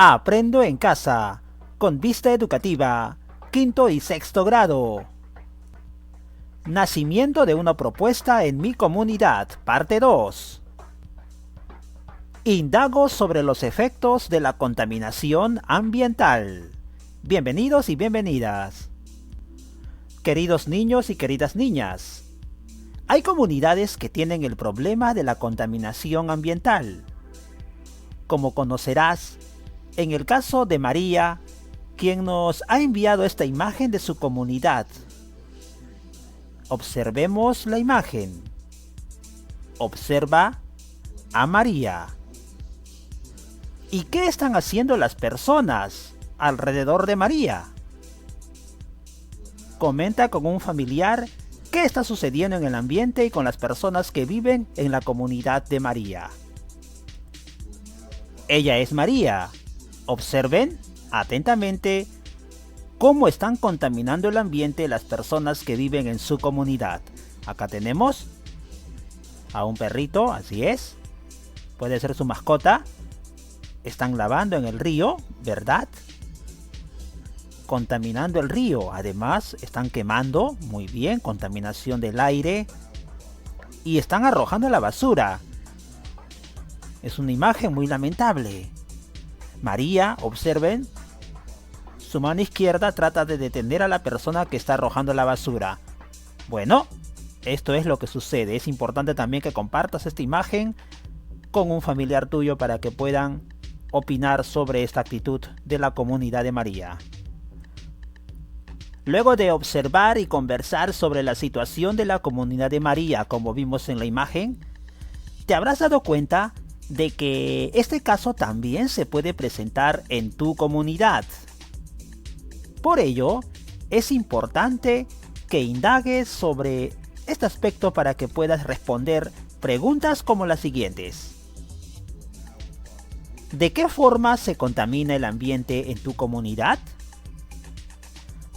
Aprendo en casa, con vista educativa, quinto y sexto grado. Nacimiento de una propuesta en mi comunidad, parte 2. Indago sobre los efectos de la contaminación ambiental. Bienvenidos y bienvenidas. Queridos niños y queridas niñas, hay comunidades que tienen el problema de la contaminación ambiental. Como conocerás, en el caso de María, quien nos ha enviado esta imagen de su comunidad. Observemos la imagen. Observa a María. ¿Y qué están haciendo las personas alrededor de María? Comenta con un familiar qué está sucediendo en el ambiente y con las personas que viven en la comunidad de María. Ella es María. Observen atentamente cómo están contaminando el ambiente las personas que viven en su comunidad. Acá tenemos a un perrito, así es. Puede ser su mascota. Están lavando en el río, ¿verdad? Contaminando el río. Además, están quemando, muy bien, contaminación del aire. Y están arrojando la basura. Es una imagen muy lamentable. María, observen, su mano izquierda trata de detener a la persona que está arrojando la basura. Bueno, esto es lo que sucede. Es importante también que compartas esta imagen con un familiar tuyo para que puedan opinar sobre esta actitud de la comunidad de María. Luego de observar y conversar sobre la situación de la comunidad de María, como vimos en la imagen, te habrás dado cuenta de que este caso también se puede presentar en tu comunidad. Por ello, es importante que indagues sobre este aspecto para que puedas responder preguntas como las siguientes. ¿De qué forma se contamina el ambiente en tu comunidad?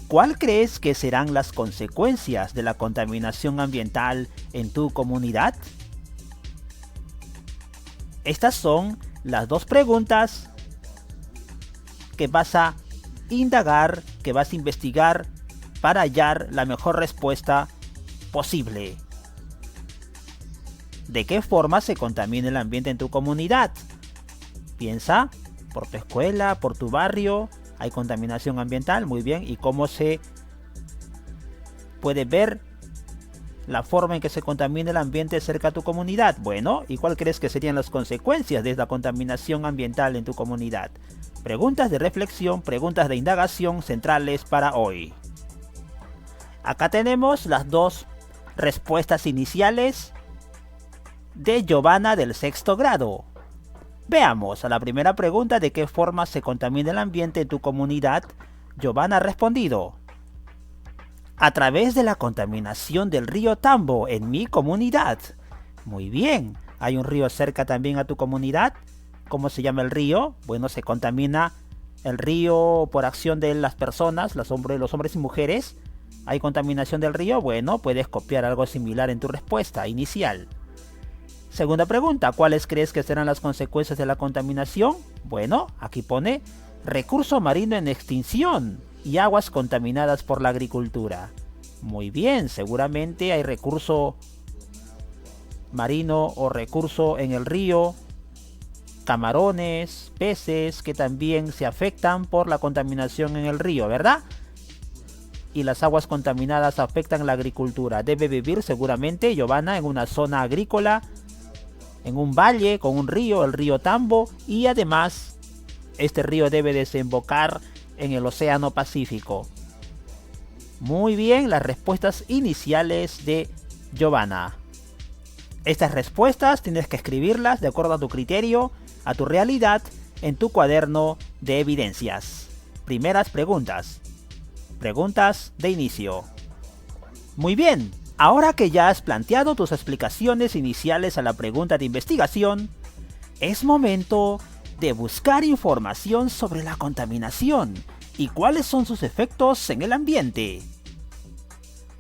¿Cuál crees que serán las consecuencias de la contaminación ambiental en tu comunidad? Estas son las dos preguntas que vas a indagar, que vas a investigar para hallar la mejor respuesta posible. ¿De qué forma se contamina el ambiente en tu comunidad? Piensa, por tu escuela, por tu barrio, hay contaminación ambiental, muy bien, y cómo se puede ver la forma en que se contamina el ambiente cerca de tu comunidad. Bueno, ¿y cuál crees que serían las consecuencias de esta contaminación ambiental en tu comunidad? Preguntas de reflexión, preguntas de indagación centrales para hoy. Acá tenemos las dos respuestas iniciales de Giovanna del sexto grado. Veamos a la primera pregunta: ¿de qué forma se contamina el ambiente en tu comunidad? Giovanna ha respondido: a través de la contaminación del río Tambo en mi comunidad. Muy bien, ¿hay un río cerca también a tu comunidad? ¿Cómo se llama el río? Bueno, se contamina el río por acción de las personas, los hombres y mujeres. ¿Hay contaminación del río? Bueno, puedes copiar algo similar en tu respuesta inicial. Segunda pregunta: ¿cuáles crees que serán las consecuencias de la contaminación? Bueno, aquí pone recurso marino en extinción y aguas contaminadas por la agricultura. Muy bien, seguramente hay recurso marino o recurso en el río, camarones, peces que también se afectan por la contaminación en el río, ¿verdad? Y las aguas contaminadas afectan la agricultura. Debe vivir seguramente Giovanna en una zona agrícola, en un valle con un río, el río Tambo, y además este río debe desembocar en el Océano Pacífico. Muy bien, las respuestas iniciales de Giovanna. Estas respuestas tienes que escribirlas de acuerdo a tu criterio, a tu realidad, en tu cuaderno de evidencias. Primeras preguntas. Preguntas de inicio. Muy bien, ahora que ya has planteado tus explicaciones iniciales a la pregunta de investigación, es momento de buscar información sobre la contaminación y cuáles son sus efectos en el ambiente.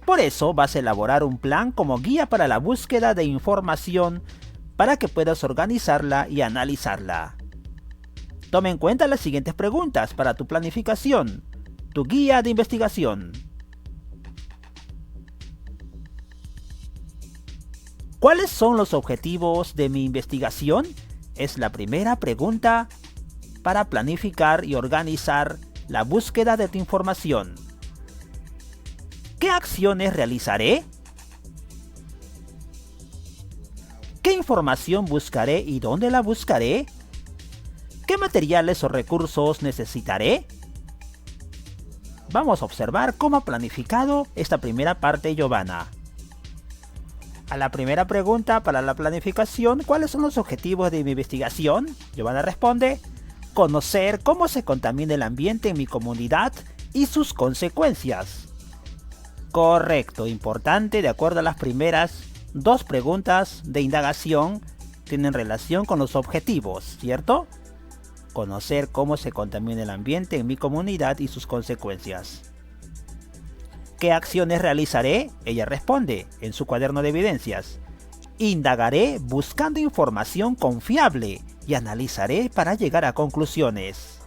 Por eso vas a elaborar un plan como guía para la búsqueda de información para que puedas organizarla y analizarla. Toma en cuenta las siguientes preguntas para tu planificación, tu guía de investigación. ¿Cuáles son los objetivos de mi investigación? Es la primera pregunta para planificar y organizar la búsqueda de tu información. ¿Qué acciones realizaré? ¿Qué información buscaré y dónde la buscaré? ¿Qué materiales o recursos necesitaré? Vamos a observar cómo ha planificado esta primera parte Giovanna. A la primera pregunta para la planificación, ¿cuáles son los objetivos de mi investigación? Giovanna responde, conocer cómo se contamina el ambiente en mi comunidad y sus consecuencias. Correcto, importante, de acuerdo a las primeras dos preguntas de indagación, tienen relación con los objetivos, ¿cierto? Conocer cómo se contamina el ambiente en mi comunidad y sus consecuencias. ¿Qué acciones realizaré? Ella responde en su cuaderno de evidencias. Indagaré buscando información confiable y analizaré para llegar a conclusiones.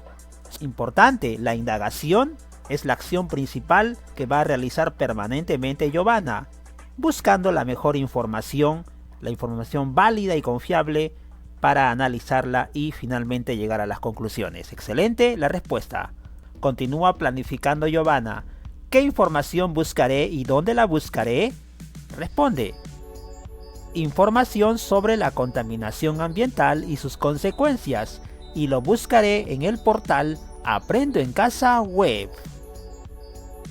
Importante, la indagación es la acción principal que va a realizar permanentemente Giovanna, buscando la mejor información, la información válida y confiable para analizarla y finalmente llegar a las conclusiones. Excelente la respuesta. Continúa planificando Giovanna. ¿Qué información buscaré y dónde la buscaré? Responde. Información sobre la contaminación ambiental y sus consecuencias, y lo buscaré en el portal Aprendo en Casa Web.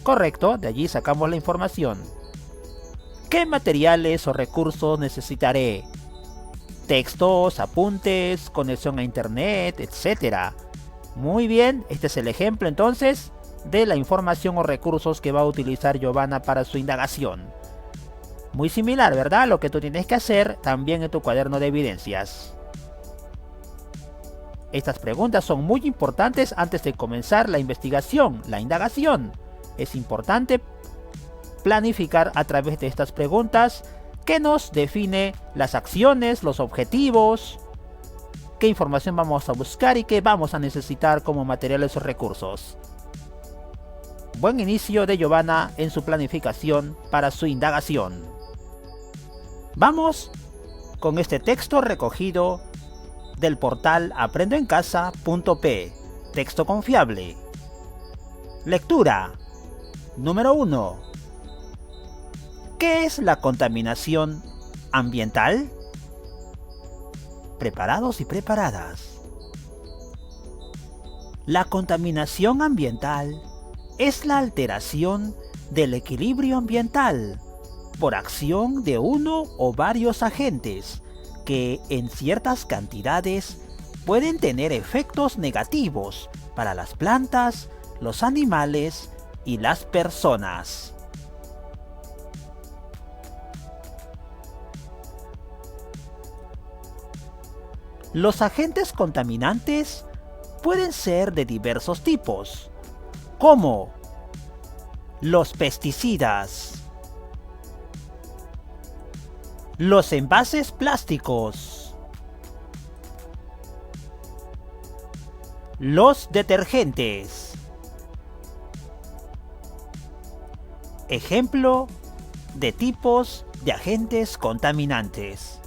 Correcto, de allí sacamos la información. ¿Qué materiales o recursos necesitaré? Textos, apuntes, conexión a internet, etc. Muy bien, este es el ejemplo entonces de la información o recursos que va a utilizar Giovanna para su indagación. Muy similar, ¿verdad? Lo que tú tienes que hacer también en tu cuaderno de evidencias. Estas preguntas son muy importantes antes de comenzar la investigación, la indagación. Es importante planificar a través de estas preguntas que nos define las acciones, los objetivos, qué información vamos a buscar y qué vamos a necesitar como materiales o recursos. Buen inicio de Giovanna en su planificación para su indagación. Vamos con este texto recogido del portal aprendoencasa.p. Texto confiable. Lectura. Número 1. ¿Qué es la contaminación ambiental? Preparados y preparadas. La contaminación ambiental es la alteración del equilibrio ambiental por acción de uno o varios agentes que en ciertas cantidades pueden tener efectos negativos para las plantas, los animales y las personas. Los agentes contaminantes pueden ser de diversos tipos, como los pesticidas, los envases plásticos, los detergentes. Ejemplo de tipos de agentes contaminantes.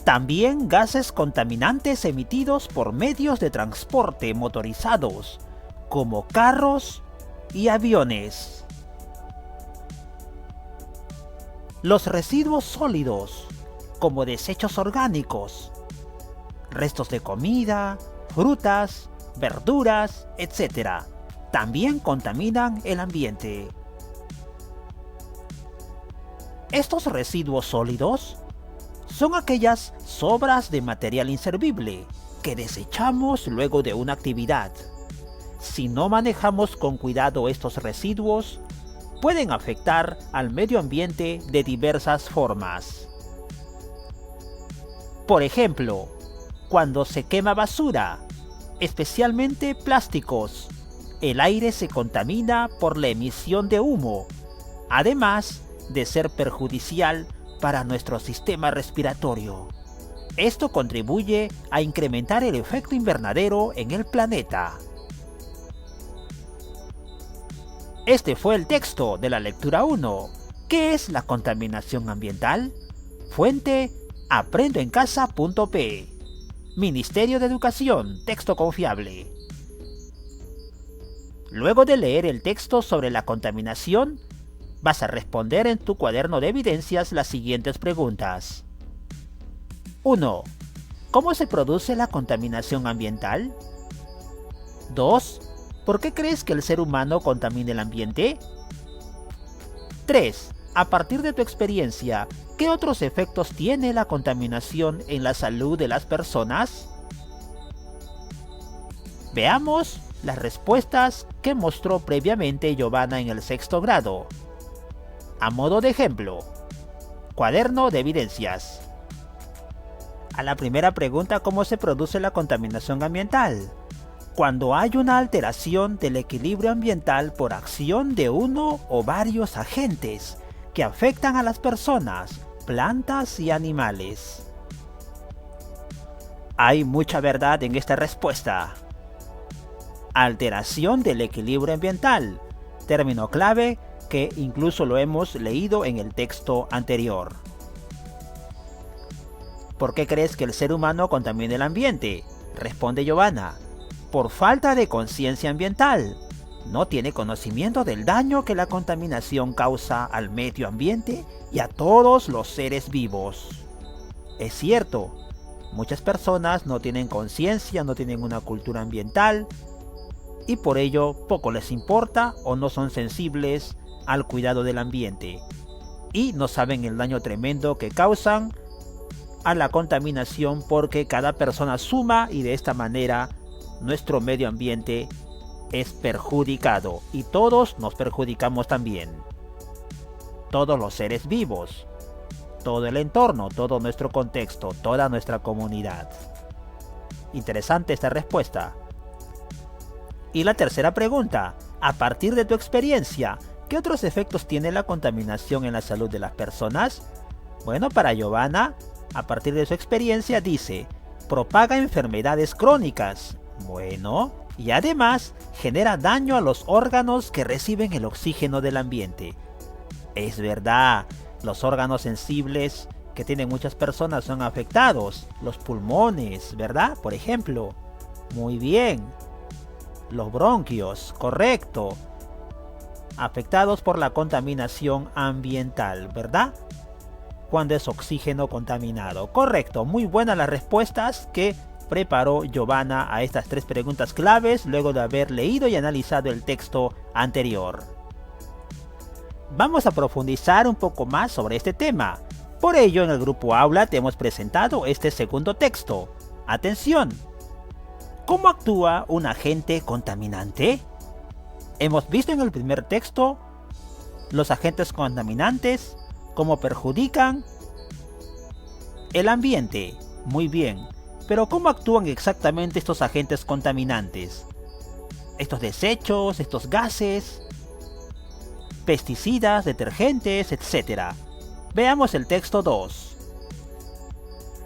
También gases contaminantes emitidos por medios de transporte motorizados, como carros y aviones. Los residuos sólidos, como desechos orgánicos, restos de comida, frutas, verduras, etc., también contaminan el ambiente. Estos residuos sólidos son aquellas sobras de material inservible que desechamos luego de una actividad. Si no manejamos con cuidado estos residuos, pueden afectar al medio ambiente de diversas formas. Por ejemplo, cuando se quema basura, especialmente plásticos, el aire se contamina por la emisión de humo, además de ser perjudicial para nuestro sistema respiratorio. Esto contribuye a incrementar el efecto invernadero en el planeta. Este fue el texto de la lectura 1. ¿Qué es la contaminación ambiental? Fuente: aprendoencasa.pe. Ministerio de Educación, texto confiable. Luego de leer el texto sobre la contaminación, vas a responder en tu cuaderno de evidencias las siguientes preguntas. 1. ¿Cómo se produce la contaminación ambiental? 2. ¿Por qué crees que el ser humano contamina el ambiente? 3. A partir de tu experiencia, ¿qué otros efectos tiene la contaminación en la salud de las personas? Veamos las respuestas que mostró previamente Giovanna en el 6º grado. A modo de ejemplo, cuaderno de evidencias. A la primera pregunta, ¿cómo se produce la contaminación ambiental? Cuando hay una alteración del equilibrio ambiental por acción de uno o varios agentes que afectan a las personas, plantas y animales. Hay mucha verdad en esta respuesta. Alteración del equilibrio ambiental, término clave que incluso lo hemos leído en el texto anterior. ¿Por qué crees que el ser humano contamina el ambiente? Responde Giovanna. Por falta de conciencia ambiental. No tiene conocimiento del daño que la contaminación causa al medio ambiente y a todos los seres vivos. Es cierto, muchas personas no tienen conciencia, no tienen una cultura ambiental y por ello poco les importa o no son sensibles al cuidado del ambiente y no saben el daño tremendo que causan a la contaminación, porque cada persona suma y de esta manera nuestro medio ambiente es perjudicado y todos nos perjudicamos también. Todos los seres vivos, todo el entorno, todo nuestro contexto, toda nuestra comunidad. Interesante esta respuesta. Y la tercera pregunta, a partir de tu experiencia, ¿qué otros efectos tiene la contaminación en la salud de las personas? Bueno, para Giovanna, a partir de su experiencia dice, propaga enfermedades crónicas. Bueno, y además genera daño a los órganos que reciben el oxígeno del ambiente. Es verdad, los órganos sensibles que tienen muchas personas son afectados. Los pulmones, ¿verdad? Por ejemplo. Muy bien. Los bronquios, correcto. Afectados por la contaminación ambiental, ¿verdad? Cuando es oxígeno contaminado. Correcto, muy buenas las respuestas que preparó Giovanna a estas 3 preguntas claves luego de haber leído y analizado el texto anterior. Vamos a profundizar un poco más sobre este tema. Por ello, en el grupo Aula te hemos presentado este segundo texto. Atención. ¿Cómo actúa un agente contaminante? Hemos visto en el primer texto los agentes contaminantes, cómo perjudican el ambiente. Muy bien. Pero ¿cómo actúan exactamente estos agentes contaminantes? Estos desechos, estos gases, pesticidas, detergentes, etc. Veamos el texto 2.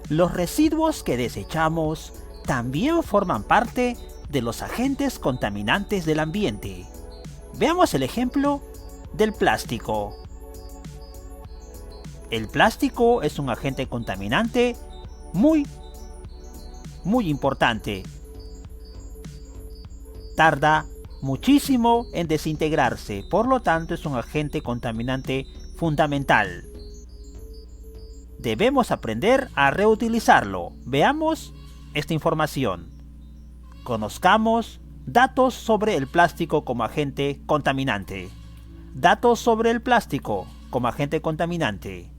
Los residuos que desechamos también forman parte de los agentes contaminantes del ambiente. Veamos el ejemplo del plástico. El plástico es un agente contaminante muy importante. Tarda muchísimo en desintegrarse, por lo tanto es un agente contaminante fundamental. Debemos aprender a reutilizarlo. Veamos esta información. Conozcamos datos sobre el plástico como agente contaminante. Datos sobre el plástico como agente contaminante.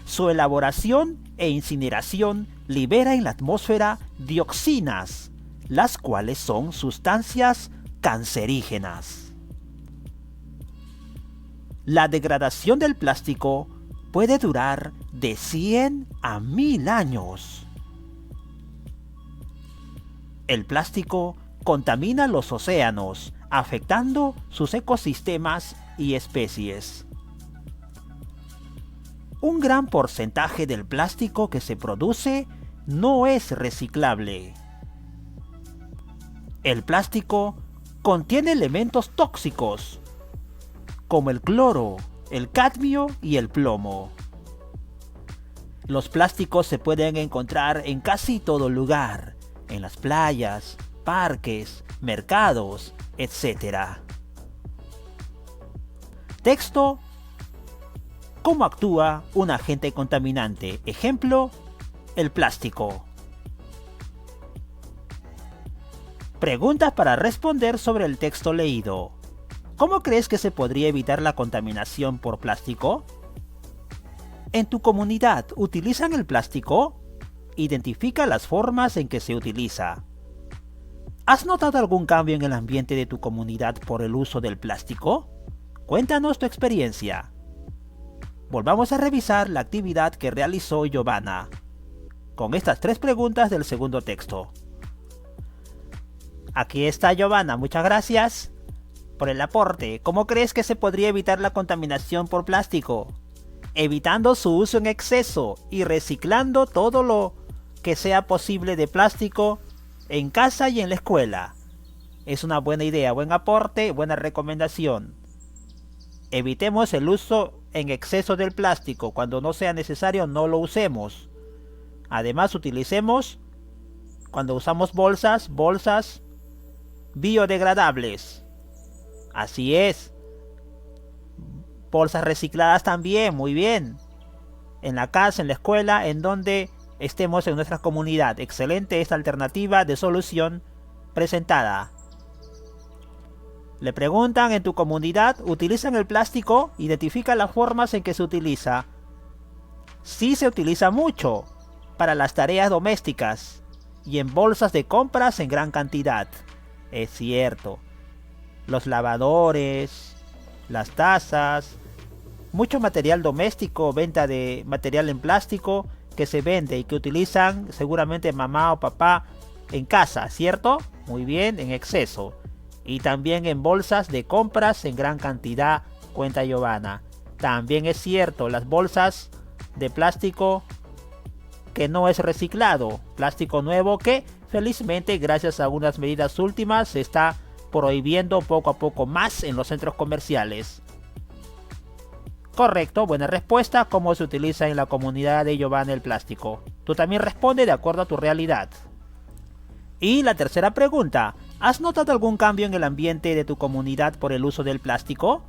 Su elaboración e incineración libera en la atmósfera dioxinas, las cuales son sustancias cancerígenas. La degradación del plástico puede durar de 100 a 1000 años. El plástico contamina los océanos, afectando sus ecosistemas y especies. Un gran porcentaje del plástico que se produce no es reciclable. El plástico contiene elementos tóxicos, como el cloro, el cadmio y el plomo. Los plásticos se pueden encontrar en casi todo lugar, en las playas, parques, mercados, etc. Texto: ¿cómo actúa un agente contaminante? Ejemplo: el plástico. Preguntas para responder sobre el texto leído. ¿Cómo crees que se podría evitar la contaminación por plástico? ¿En tu comunidad utilizan el plástico? Identifica las formas en que se utiliza. ¿Has notado algún cambio en el ambiente de tu comunidad por el uso del plástico? Cuéntanos tu experiencia. Volvamos a revisar la actividad que realizó Giovanna con estas 3 preguntas del segundo texto. Aquí está Giovanna, muchas gracias por el aporte. ¿Cómo crees que se podría evitar la contaminación por plástico? Evitando su uso en exceso y reciclando todo lo que sea posible de plástico en casa y en la escuela. Es una buena idea, buen aporte, buena recomendación. Evitemos el uso en exceso del plástico. Cuando no sea necesario, no lo usemos. Además, utilicemos, cuando usamos bolsas biodegradables. Así es. Bolsas recicladas también, muy bien. En la casa, en la escuela, en donde estemos en nuestra comunidad. Excelente esta alternativa de solución presentada. Le preguntan: ¿en tu comunidad utilizan el plástico? Identifica las formas en que se utiliza. Sí, se utiliza mucho para las tareas domésticas y en bolsas de compras en gran cantidad. Es cierto. Los lavadores, las tazas, mucho material doméstico, venta de material en plástico que se vende y que utilizan seguramente mamá o papá en casa, ¿cierto? Muy bien, en exceso. Y también en bolsas de compras en gran cantidad, cuenta Giovanna. También es cierto, las bolsas de plástico que no es reciclado, plástico nuevo que felizmente gracias a unas medidas últimas se está prohibiendo poco a poco más en los centros comerciales. Correcto, buena respuesta. ¿Cómo se utiliza en la comunidad de Giovanna el plástico? Tú también responde de acuerdo a tu realidad. Y la tercera pregunta: ¿has notado algún cambio en el ambiente de tu comunidad por el uso del plástico?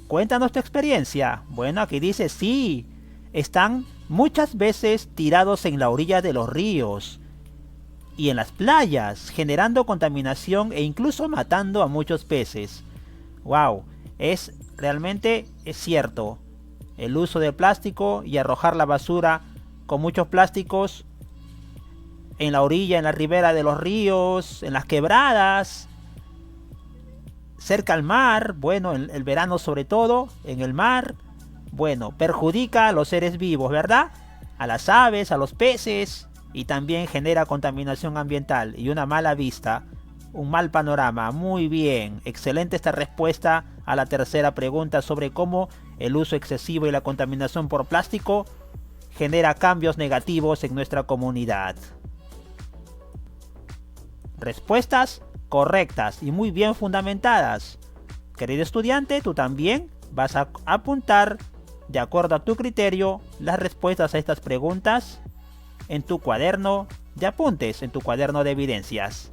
Cuéntanos tu experiencia. Bueno, aquí dice sí. Están muchas veces tirados en la orilla de los ríos y en las playas, generando contaminación e incluso matando a muchos peces. Wow, realmente es cierto. El uso del plástico y arrojar la basura con muchos plásticos en la orilla, en la ribera de los ríos, en las quebradas, cerca al mar, bueno, en el verano sobre todo, en el mar, bueno, perjudica a los seres vivos, ¿verdad? A las aves, a los peces, y también genera contaminación ambiental y una mala vista, un mal panorama. Muy bien, excelente esta respuesta a la tercera pregunta sobre cómo el uso excesivo y la contaminación por plástico genera cambios negativos en nuestra comunidad. Respuestas correctas y muy bien fundamentadas. Querido estudiante, tú también vas a apuntar de acuerdo a tu criterio las respuestas a estas preguntas en tu cuaderno de apuntes, en tu cuaderno de evidencias.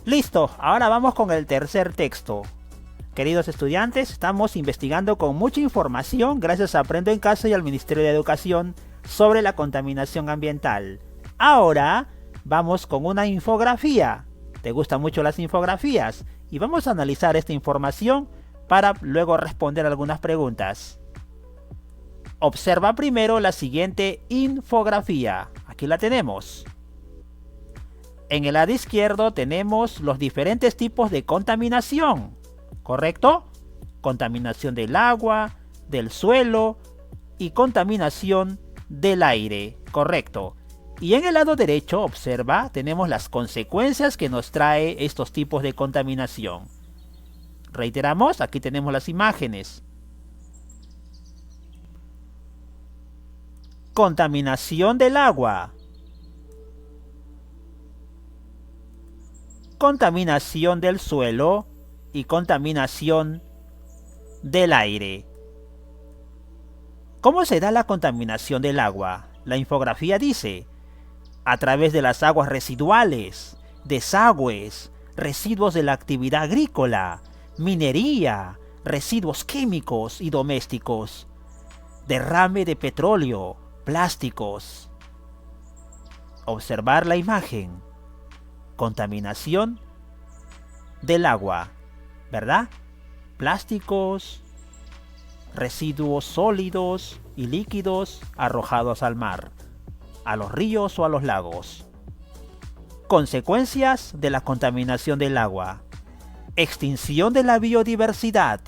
Listo, ahora vamos con el tercer texto. Queridos estudiantes, estamos investigando con mucha información gracias a Aprendo en Casa y al Ministerio de Educación sobre la contaminación ambiental. Ahora vamos con una infografía. ¿Te gustan mucho las infografías? Y vamos a analizar esta información para luego responder algunas preguntas. Observa primero la siguiente infografía. Aquí la tenemos. En el lado izquierdo tenemos los diferentes tipos de contaminación, ¿correcto? Contaminación del agua, del suelo y contaminación del aire, correcto. Y en el lado derecho, observa, tenemos las consecuencias que nos trae estos tipos de contaminación. Reiteramos, aquí tenemos las imágenes. Contaminación del agua. Contaminación del suelo y contaminación del aire. ¿Cómo se da la contaminación del agua? La infografía dice: a través de las aguas residuales, desagües, residuos de la actividad agrícola, minería, residuos químicos y domésticos, derrame de petróleo, plásticos. Observar la imagen. Contaminación del agua, ¿verdad? Plásticos, residuos sólidos y líquidos arrojados al mar, a los ríos o a los lagos. Consecuencias de la contaminación del agua: extinción de la biodiversidad,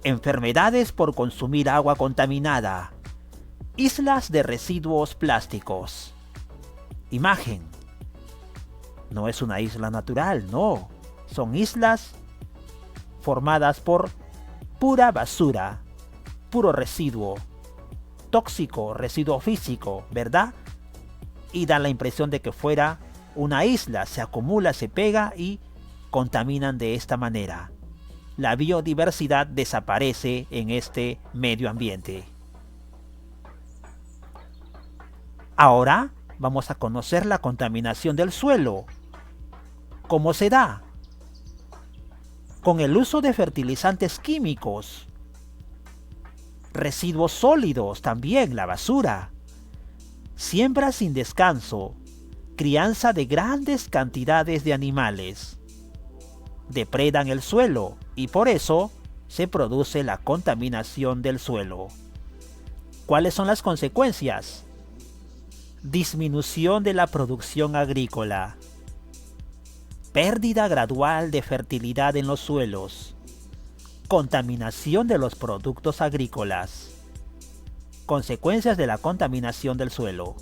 enfermedades por consumir agua contaminada, islas de residuos plásticos. Imagen. No es una isla natural, no. Son islas formadas por pura basura, puro residuo, tóxico, residuo físico, ¿verdad? Y da la impresión de que fuera una isla, se acumula, se pega y contaminan de esta manera. La biodiversidad desaparece en este medio ambiente. Ahora vamos a conocer la contaminación del suelo. ¿Cómo se da? Con el uso de fertilizantes químicos, residuos sólidos, también la basura, siembra sin descanso, crianza de grandes cantidades de animales. Depredan el suelo y por eso se produce la contaminación del suelo. ¿Cuáles son las consecuencias? Disminución de la producción agrícola, pérdida gradual de fertilidad en los suelos, contaminación de los productos agrícolas. Consecuencias de la contaminación del suelo.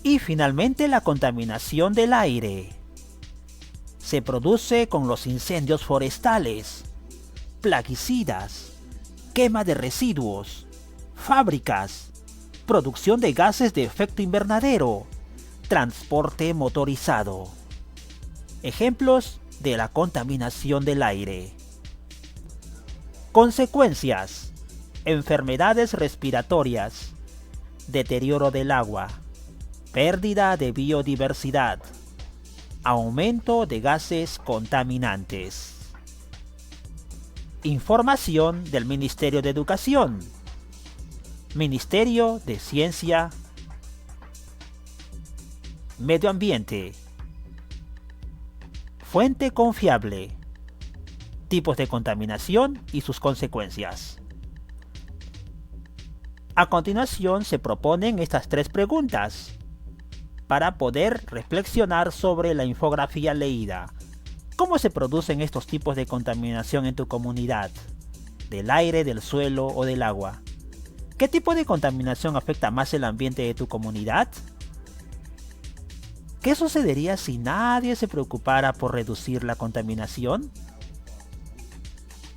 Y finalmente la contaminación del aire. Se produce con los incendios forestales, plaguicidas, quema de residuos, fábricas, producción de gases de efecto invernadero, transporte motorizado. Ejemplos de la contaminación del aire. Consecuencias: enfermedades respiratorias, deterioro del agua, pérdida de biodiversidad, aumento de gases contaminantes. Información del Ministerio de Educación, Ministerio de Ciencia, Medio Ambiente. Fuente confiable. Tipos de contaminación y sus consecuencias. A continuación se proponen estas 3 preguntas para poder reflexionar sobre la infografía leída. ¿Cómo se producen estos tipos de contaminación en tu comunidad? ¿Del aire, del suelo o del agua? ¿Qué tipo de contaminación afecta más el ambiente de tu comunidad? ¿Qué sucedería si nadie se preocupara por reducir la contaminación?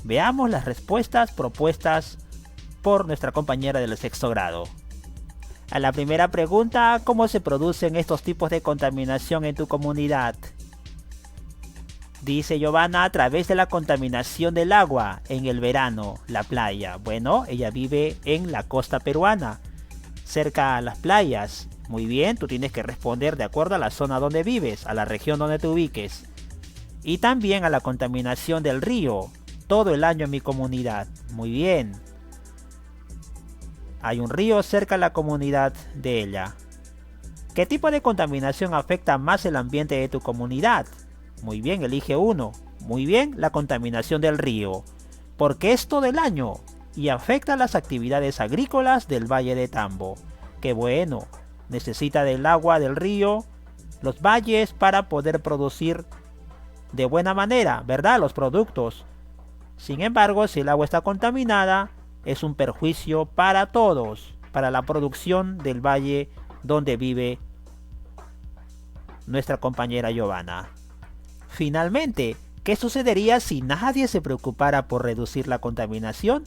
Veamos las respuestas propuestas por nuestra compañera del 6º grado. A la primera pregunta: ¿cómo se producen estos tipos de contaminación en tu comunidad? Dice Giovanna: a través de la contaminación del agua en el verano, la playa. Bueno, ella vive en la costa peruana, cerca a las playas. Muy bien, tú tienes que responder de acuerdo a la zona donde vives, a la región donde te ubiques. Y también a la contaminación del río, todo el año en mi comunidad. Muy bien. Hay un río cerca de la comunidad de ella. ¿Qué tipo de contaminación afecta más el ambiente de tu comunidad? Muy bien, elige uno. Muy bien, la contaminación del río, porque es todo el año y afecta las actividades agrícolas del Valle de Tambo. ¡Qué bueno! Necesita del agua del río, los valles, para poder producir de buena manera, ¿verdad?, los productos. Sin embargo, si el agua está contaminada, es un perjuicio para todos, para la producción del valle donde vive nuestra compañera Giovanna. Finalmente, ¿qué sucedería si nadie se preocupara por reducir la contaminación?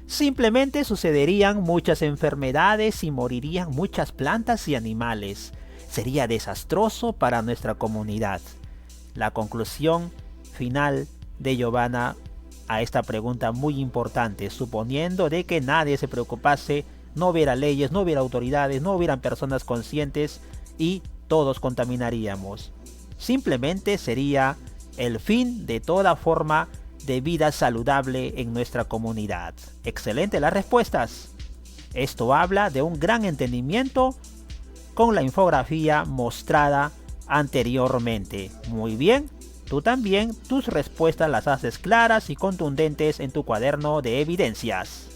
Simplemente sucederían muchas enfermedades y morirían muchas plantas y animales. Sería desastroso para nuestra comunidad. La conclusión final de Giovanna a esta pregunta muy importante, suponiendo de que nadie se preocupase, no hubiera leyes, no hubiera autoridades, no hubieran personas conscientes y todos contaminaríamos. Simplemente sería el fin de toda forma de vida saludable en nuestra comunidad. Excelente las respuestas. Esto habla de un gran entendimiento con la infografía mostrada anteriormente. Muy bien, tú también tus respuestas las haces claras y contundentes en tu cuaderno de evidencias.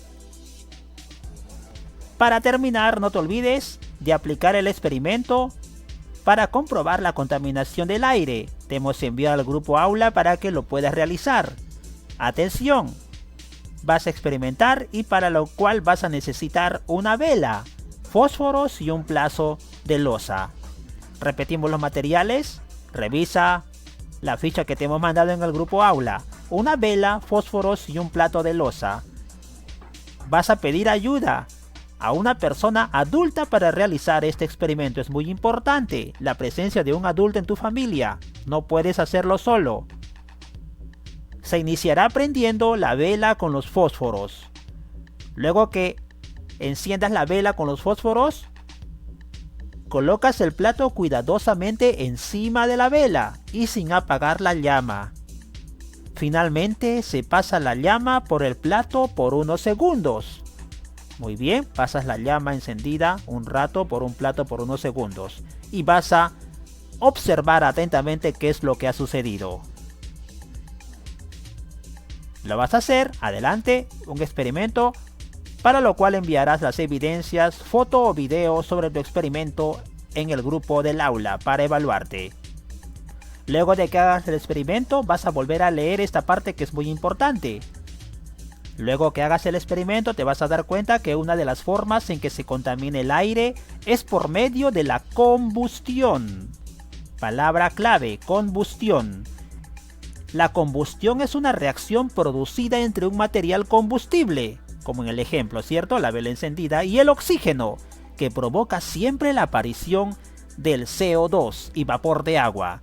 Para terminar, no te olvides de aplicar el experimento para comprobar la contaminación del aire. Te hemos enviado al grupo aula para que lo puedas realizar. Atención, vas a experimentar y para lo cual vas a necesitar una vela, fósforos y un plato de loza. Repetimos los materiales, revisa la ficha que te hemos mandado en el grupo aula. Una vela, fósforos y un plato de loza. Vas a pedir ayuda a una persona adulta para realizar este experimento. Es muy importante la presencia de un adulto en tu familia. No puedes hacerlo solo. Se iniciará prendiendo la vela con los fósforos. Luego que enciendas la vela con los fósforos, colocas el plato cuidadosamente encima de la vela y sin apagar la llama. Finalmente se pasa la llama por el plato por unos segundos. Muy bien, pasas la llama encendida un rato por un plato por unos segundos y vas a observar atentamente qué es lo que ha sucedido. Lo vas a hacer, adelante, un experimento, para lo cual enviarás las evidencias, foto o video sobre tu experimento en el grupo del aula para evaluarte. Luego de que hagas el experimento, vas a volver a leer esta parte que es muy importante. Luego que hagas el experimento, te vas a dar cuenta que una de las formas en que se contamina el aire es por medio de la combustión. Palabra clave, combustión. La combustión es una reacción producida entre un material combustible, como en el ejemplo, ¿cierto? La vela encendida, y el oxígeno, que provoca siempre la aparición del CO2 y vapor de agua.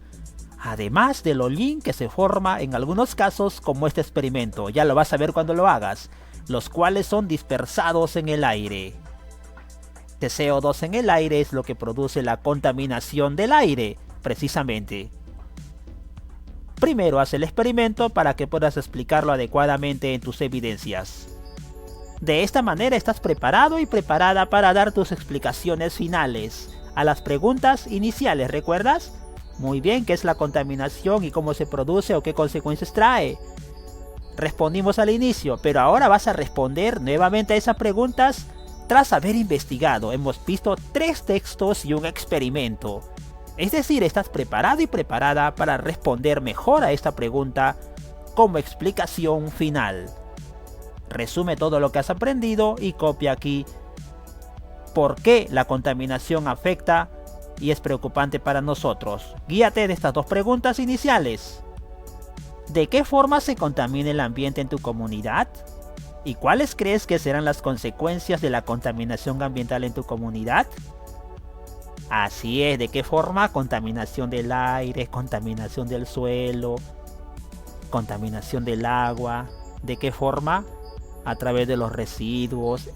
Además del hollín que se forma en algunos casos como este experimento, ya lo vas a ver cuando lo hagas, los cuales son dispersados en el aire. Este CO2 en el aire es lo que produce la contaminación del aire, precisamente. Primero haz el experimento para que puedas explicarlo adecuadamente en tus evidencias. De esta manera estás preparado y preparada para dar tus explicaciones finales a las preguntas iniciales, ¿recuerdas? Muy bien, ¿qué es la contaminación y cómo se produce o qué consecuencias trae? Respondimos al inicio, pero ahora vas a responder nuevamente a esas preguntas tras haber investigado. Hemos visto 3 textos y un experimento. Es decir, estás preparado y preparada para responder mejor a esta pregunta como explicación final. Resume todo lo que has aprendido y copia aquí por qué la contaminación afecta y es preocupante para nosotros. Guíate de estas 2 preguntas iniciales. ¿De qué forma se contamina el ambiente en tu comunidad? ¿Y cuáles crees que serán las consecuencias de la contaminación ambiental en tu comunidad? Así es, ¿de qué forma? Contaminación del aire, contaminación del suelo, contaminación del agua. ¿De qué forma? A través de los residuos.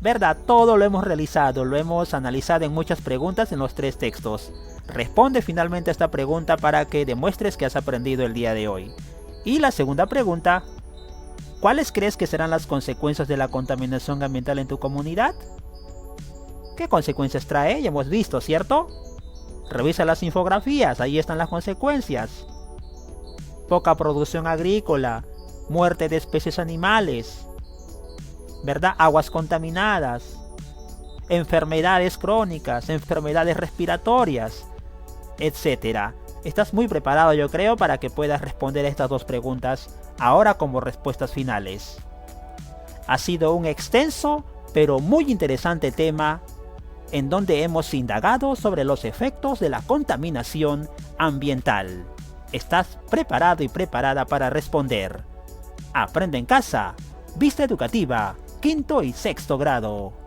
¿Verdad? Todo lo hemos realizado, lo hemos analizado en muchas preguntas en los 3 textos. Responde finalmente a esta pregunta para que demuestres que has aprendido el día de hoy. Y la segunda pregunta, ¿cuáles crees que serán las consecuencias de la contaminación ambiental en tu comunidad? ¿Qué consecuencias trae? Ya hemos visto, ¿cierto? Revisa las infografías, ahí están las consecuencias. Poca producción agrícola, muerte de especies animales, ¿verdad? Aguas contaminadas, enfermedades crónicas, enfermedades respiratorias, etc. Estás muy preparado, yo creo, para que puedas responder estas 2 preguntas ahora como respuestas finales. Ha sido un extenso pero muy interesante tema en donde hemos indagado sobre los efectos de la contaminación ambiental. ¿Estás preparado y preparada para responder? Aprende en casa, vista educativa, quinto y sexto grado.